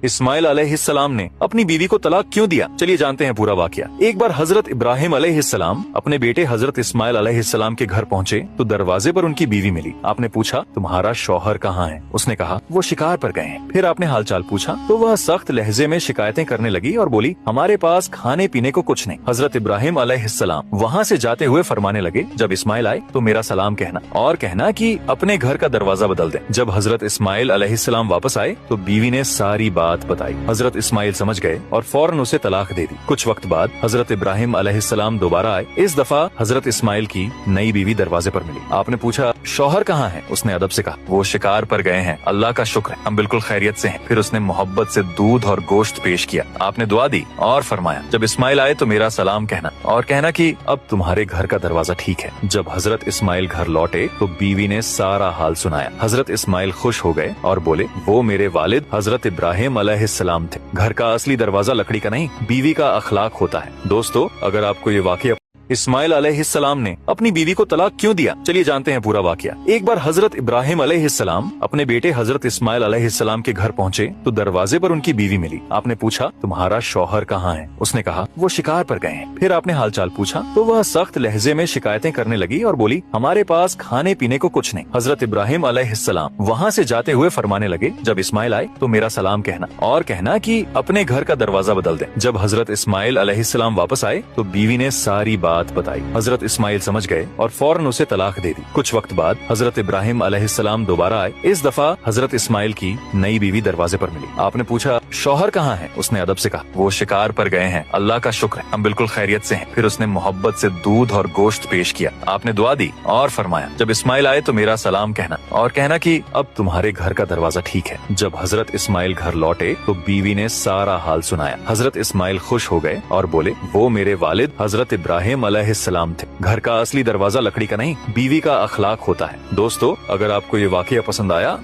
इस्माइल अलैहिस्सलाम ने अपनी बीवी को तलाक क्यों दिया, चलिए जानते हैं पूरा वाकया। एक बार हजरत इब्राहिम अलैहिस्सलाम अपने बेटे हजरत इस्माइल अलैहिस्सलाम के घर पहुंचे तो दरवाजे पर उनकी बीवी मिली। आपने पूछा तुम्हारा शौहर कहाँ है? उसने कहा वो शिकार पर गए हैं। फिर आपने हालचाल पूछा तो वह सख्त लहजे में शिकायतें करने लगी और बोली हमारे पास खाने पीने को कुछ नहीं। हजरत इब्राहिम अलैहिस्सलाम वहाँ से जाते हुए फरमाने लगे जब इस्माइल आए तो मेरा सलाम कहना और कहना कि अपने घर का दरवाजा बदल दे। जब हजरत इस्माइल अलैहिस्सलाम वापस आए तो बीवी ने सारी बात बताई। हजरत इस्माइल समझ गए और फौरन उसे तलाक दे दी। कुछ वक्त बाद हजरत इब्राहिम अलैहिस्सलाम दोबारा आए। इस दफा हजरत इस्माइल की नई बीवी दरवाजे पर मिली। आपने पूछा शौहर कहाँ है? उसने अदब से कहा वो शिकार पर गए हैं, अल्लाह का शुक्र है हम बिल्कुल खैरियत से हैं। फिर उसने मोहब्बत से दूध और गोश्त पेश किया। आपने दुआ दी और फरमाया जब इस्माइल आए तो मेरा सलाम कहना और कहना कि अब तुम्हारे घर का दरवाजा ठीक है। जब हजरत इस्माइल घर लौटे तो बीवी ने सारा हाल सुनाया। हजरत इस्माइल खुश हो गए और बोले वो मेरे वालिद हजरत इब्राहिम अलैहिस्सलाम थे। घर का असली दरवाजा लकड़ी का नहीं बीवी का अखलाक होता है। दोस्तों अगर आपको ये वाकया इस्माइल अलैहिस्सलाम ने अपनी बीवी को तलाक क्यों दिया, चलिए जानते हैं पूरा वाकया। एक बार हजरत इब्राहिम अलैहिस्सलाम अपने बेटे हजरत इस्माइल अलैहिस्सलाम के घर पहुंचे तो दरवाजे पर उनकी बीवी मिली। आपने पूछा तुम्हारा शौहर कहाँ है? उसने कहा वो शिकार पर गए हैं। फिर आपने हालचाल पूछा तो वह सख्त लहजे में शिकायतें करने लगी और बोली हमारे पास खाने पीने को कुछ नहीं। हजरत इब्राहिम अलैहिस्सलाम वहाँ से जाते हुए फरमाने लगे जब इस्माइल आए तो मेरा सलाम कहना और कहना कि अपने घर का दरवाजा बदल दे। जब हजरत इस्माइल अलैहिस्सलाम वापस आए तो बीवी ने सारी बात बताई। हजरत इस्माइल समझ गए और फौरन उसे तलाक दे दी। कुछ वक्त बाद हजरत इब्राहिम अलैहिस्सलाम दोबारा आए। इस दफा हजरत इस्माइल की नई बीवी दरवाजे पर मिली। आपने पूछा शौहर कहाँ है? उसने अदब से कहा वो शिकार पर गए हैं, अल्लाह का शुक्र है हम बिल्कुल खैरियत से हैं। फिर उसने मोहब्बत से दूध और गोश्त पेश किया। आपने दुआ दी और फरमाया जब इस्माइल आए तो मेरा सलाम कहना और कहना कि अब तुम्हारे घर का दरवाजा ठीक है। जब हजरत इस्माइल घर लौटे तो बीवी ने सारा हाल सुनाया। हजरत इस्माइल खुश हो गए और बोले वो मेरे वालिद हजरत इब्राहिम अलैहिस्सलाम थे। घर का असली दरवाजा लकड़ी का नहीं बीवी का अखलाक होता है। दोस्तों अगर आपको ये वाकया पसंद आया